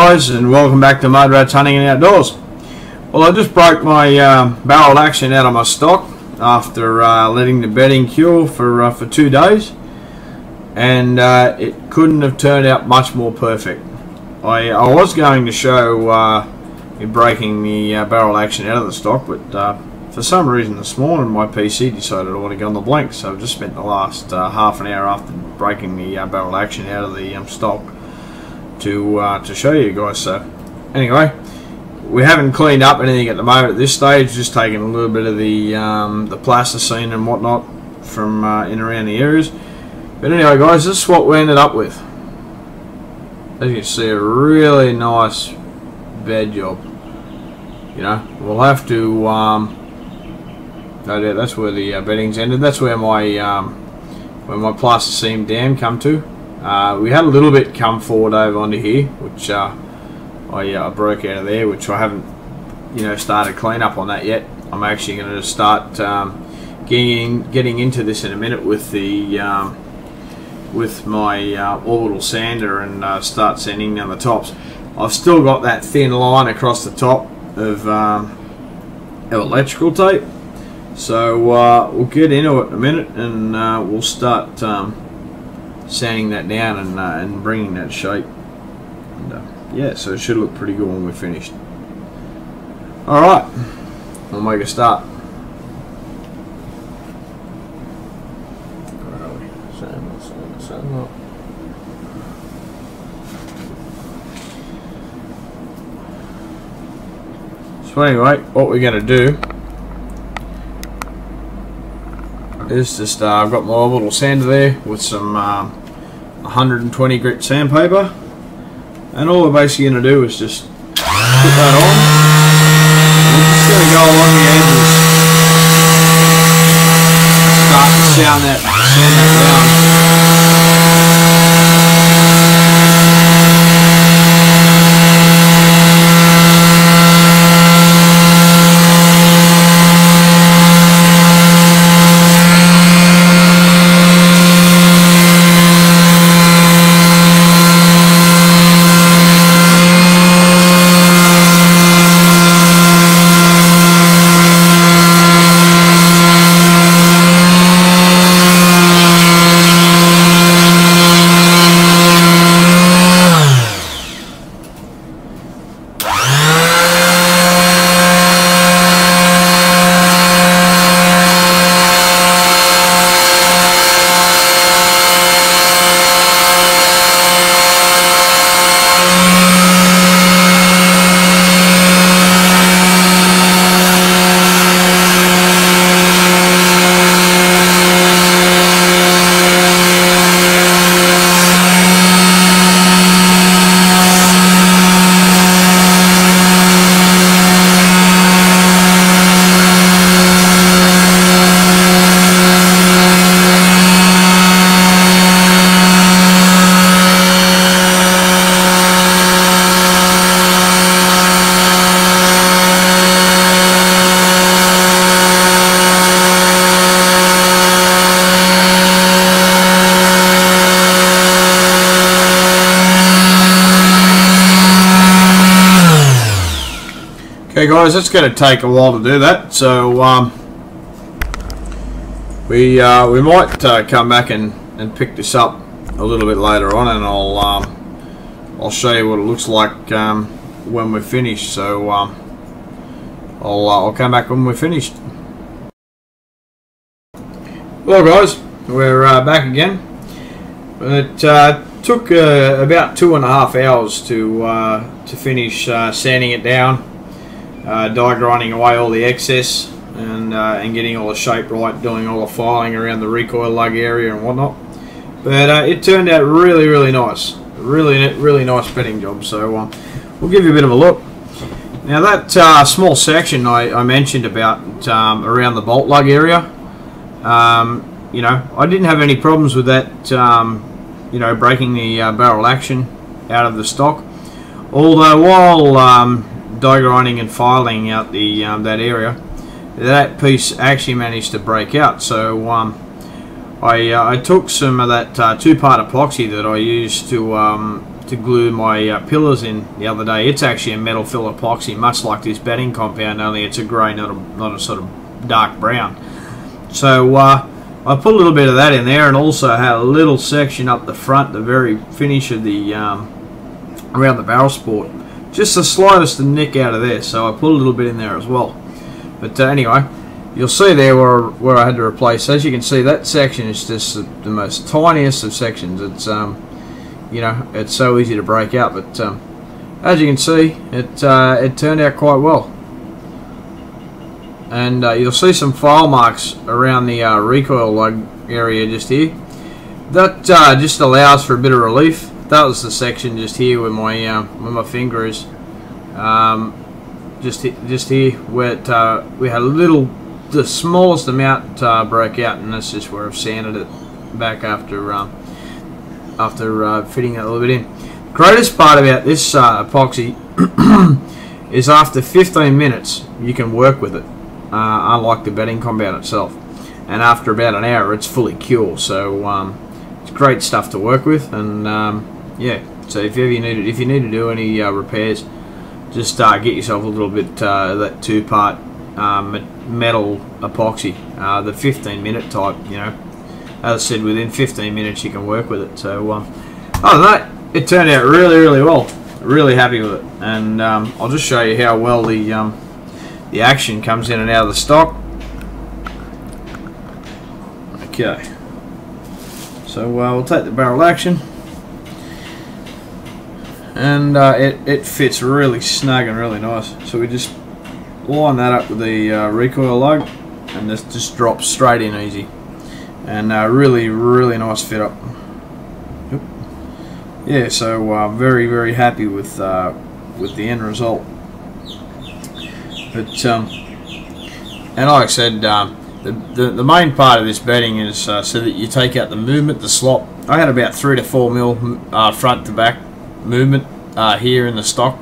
guys, and welcome back to Mud Rats Hunting and Outdoors. Well, I just broke my barrel action out of my stock after letting the bedding cure for 2 days, and it couldn't have turned out much more perfect. I was going to show me breaking the barrel action out of the stock, but for some reason this morning my PC decided I want to go on the blink, so I've just spent the last half an hour after breaking the barrel action out of the stock to show you guys. So anyway, we haven't cleaned up anything at the moment at this stage, just taking a little bit of the plasticine and whatnot from in around the areas. But anyway guys, this is what we ended up with. As you can see, a really nice bed job. You know, we'll have to no doubt that's where the bedding's ended. That's where my plasticine dam come to. We had a little bit come forward over onto here, which I broke out of there, which I haven't, started clean up on that yet. I'm actually going to start getting into this in a minute with the with my orbital sander and start sanding down the tops. I've still got that thin line across the top of electrical tape, so we'll get into it in a minute and we'll start sanding that down and bringing that shape. And, yeah, so it should look pretty good when we're finished. Alright, we'll make a start. So anyway, what we're going to do is just I've got my orbital sander there with some 120 grit sandpaper, and all we're basically going to do is just put that on. We're just going to go along the edges, start to sand that down. Okay guys, it's going to take a while to do that, so we might come back and pick this up a little bit later on, and I'll show you what it looks like when we're finished. So I'll come back when we're finished. Well guys, we're back again. It took about 2.5 hours to finish sanding it down. Die grinding away all the excess and getting all the shape right, doing all the filing around the recoil lug area and whatnot. But it turned out really nice, really nice bedding job. So we'll give you a bit of a look. Now that small section I mentioned about around the bolt lug area, I didn't have any problems with that. Breaking the barrel action out of the stock. Although while die grinding and filing out the that area, that piece actually managed to break out. So I took some of that two-part epoxy that I used to glue my pillars in the other day. It's actually a metal fill epoxy, much like this bedding compound, only it's a grey, not a sort of dark brown. So I put a little bit of that in there, and also had a little section up the front, the very finish of the around the barrel support, just the slightest nick out of there. So I put a little bit in there as well. But anyway, you'll see there where I had to replace. As you can see, that section is just the most tiniest of sections. It's you know, it's so easy to break out, but as you can see, it turned out quite well. And you'll see some file marks around the recoil lug area just here. That just allows for a bit of relief. That was the section just here where my finger is. Just here where we had the smallest amount broke out, and that's just where I've sanded it back after fitting that a little bit in. Greatest part about this epoxy is after 15 minutes you can work with it, unlike the bedding compound itself, and after about an hour it's fully cured. So it's great stuff to work with, and yeah. So if you need to do any repairs, just get yourself a little bit of that two-part metal epoxy, the 15-minute type. You know, as I said, within 15 minutes you can work with it. So other than that, it turned out really well. Really happy with it, and I'll just show you how well the action comes in and out of the stock. Okay, so we'll take the barrel action, and it fits really snug and really nice. So we just line that up with the recoil lug, and this just drops straight in easy, and really nice fit up. Yep. Yeah, so very happy with the end result. But and like I said, the main part of this bedding is so that you take out the movement, the slop. I had about 3 to 4 mil front to back movement here in the stock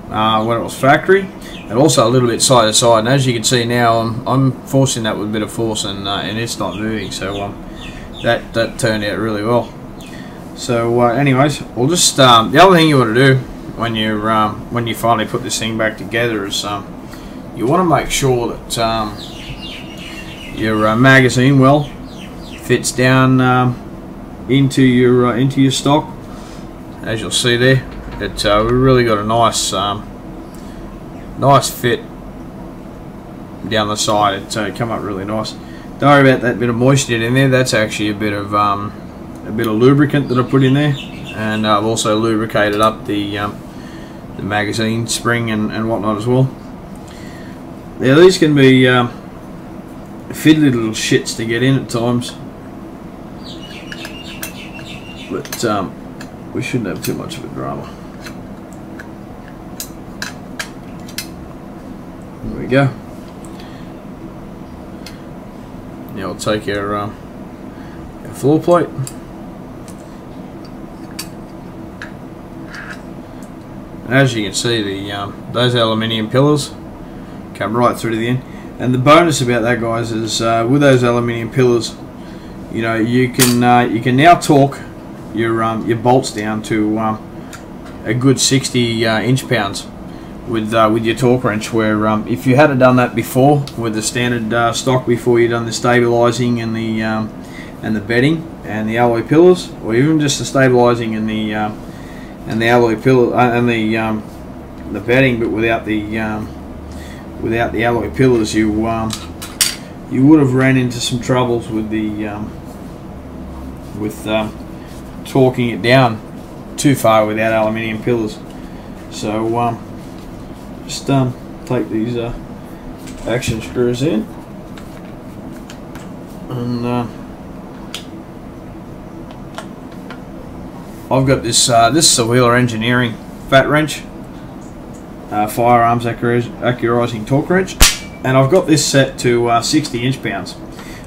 when it was factory, and also a little bit side to side. And as you can see now, I'm forcing that with a bit of force, and it's not moving. So that turned out really well. So anyways, we'll just the other thing you want to do when you finally put this thing back together is you want to make sure that your magazine well fits down into your stock. As you'll see there, we really got a nice fit down the side. It come up really nice. Don't worry about that bit of moisture in there. That's actually a bit of lubricant that I put in there, and I've also lubricated up the magazine spring and whatnot as well. Now these can be fiddly little shits to get in at times, but we shouldn't have too much of a drama. There we go. Now we'll take our floor plate. And as you can see, those aluminium pillars come right through to the end. And the bonus about that, guys, is with those aluminium pillars, you know, you can now torque your bolts down to a good 60 inch-pounds with your torque wrench. Where if you had done that before with the standard stock, before you done the stabilising and the bedding and the alloy pillars, or even just the stabilising and the alloy pillar and the bedding, but without the alloy pillars, you would have ran into some troubles with torquing it down too far without aluminium pillars. So just take these action screws in, and I've got this is a Wheeler Engineering fat wrench, firearms accurizing torque wrench, and I've got this set to 60 inch-pounds.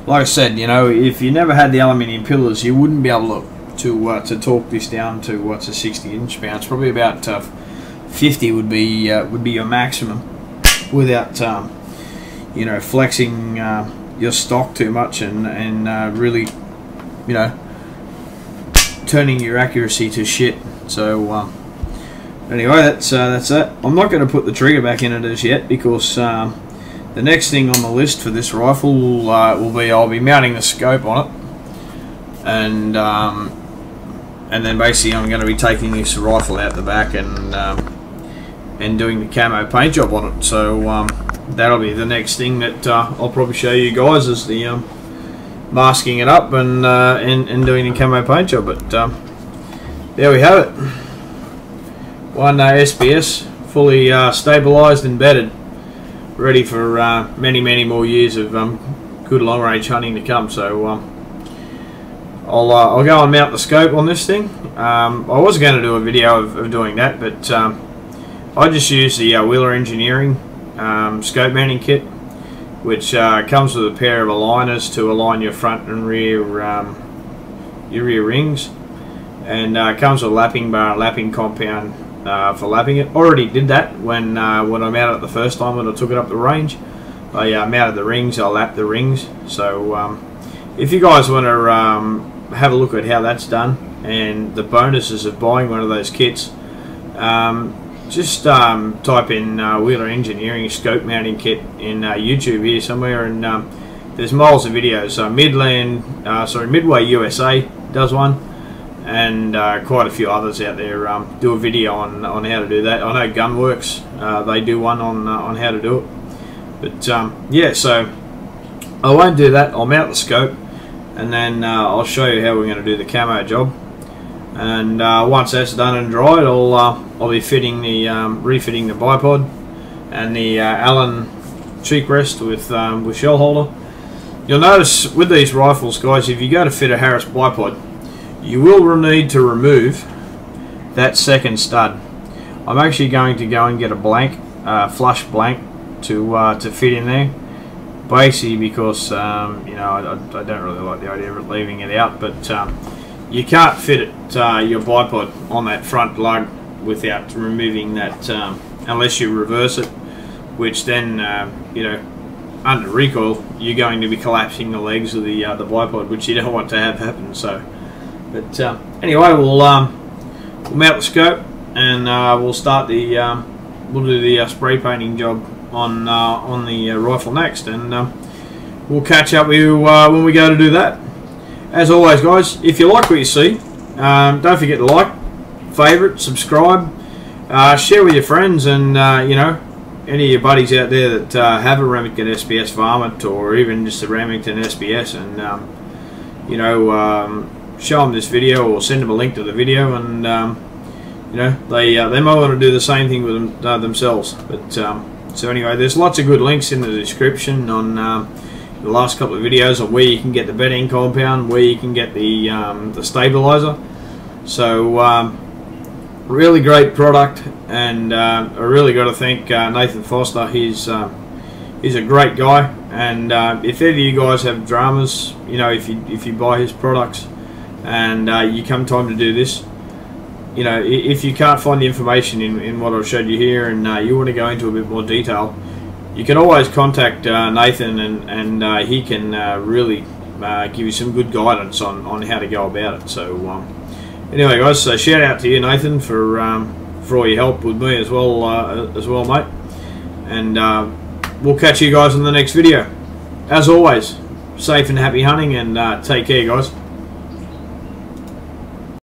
Like I said, you know, if you never had the aluminium pillars, you wouldn't be able to torque this down to 60 inch-pounds. Probably about 50 would be your maximum, without you know, flexing your stock too much and really you know, turning your accuracy to shit. So anyway, that's that. I'm not going to put the trigger back in it as yet, because the next thing on the list for this rifle will be I'll be mounting the scope on it, and then basically I'm going to be taking this rifle out the back and doing the camo paint job on it. So that'll be the next thing that I'll probably show you guys, is the masking it up and doing the camo paint job. But there we have it. One SPS fully stabilised and bedded, ready for many more years of good long range hunting to come. So I'll go and mount the scope on this thing. I was going to do a video of doing that, but I just use the Wheeler Engineering scope mounting kit, which comes with a pair of aligners to align your front and rear rings, and comes with a lapping bar and lapping compound for lapping it. Already did that when I mounted it the first time when I took it up the range. I mounted the rings, I lapped the rings. So if you guys want to have a look at how that's done and the bonuses of buying one of those kits, just type in Wheeler Engineering scope mounting kit in YouTube here somewhere, and there's miles of videos. So Midway USA does one, and quite a few others out there do a video on how to do that. I know Gunworks, they do one on how to do it. But yeah, so I won't do that. I'll mount the scope, and then I'll show you how we're going to do the camo job. And once that's done and dried, I'll be fitting the refitting the bipod and the Allen cheek rest with shell holder. You'll notice with these rifles, guys, if you go to fit a Harris bipod, you will need to remove that second stud. I'm actually going to go and get a blank, flush blank, to fit in there. Basically because you know, I don't really like the idea of leaving it out, but you can't fit it, your bipod on that front lug without removing that, unless you reverse it, which then you know, under recoil you're going to be collapsing the legs of the bipod, which you don't want to have happen. So, but anyway, we'll mount the scope, and we'll start the we'll do the spray painting job on the rifle next, and we'll catch up with you when we go to do that. As always, guys, if you like what you see, don't forget to like, favourite, subscribe, share with your friends, and you know, any of your buddies out there that have a Remington Sps Varmint, or even just a Remington Sps, and you know, show them this video or send them a link to the video, and you know, they might want to do the same thing with themselves. But so anyway, there's lots of good links in the description on the last couple of videos on where you can get the bedding compound, where you can get the stabilizer. So really great product, and I really got to thank Nathan Foster. He's a great guy, and if either of you guys have dramas, you know, if you buy his products and you come time to do this, you know, if you can't find the information in what I've showed you here, and you want to go into a bit more detail, you can always contact Nathan, and he can really give you some good guidance on how to go about it. So anyway, guys, so shout out to you, Nathan, for all your help with me as well, mate. And we'll catch you guys in the next video. As always, safe and happy hunting, and take care, guys.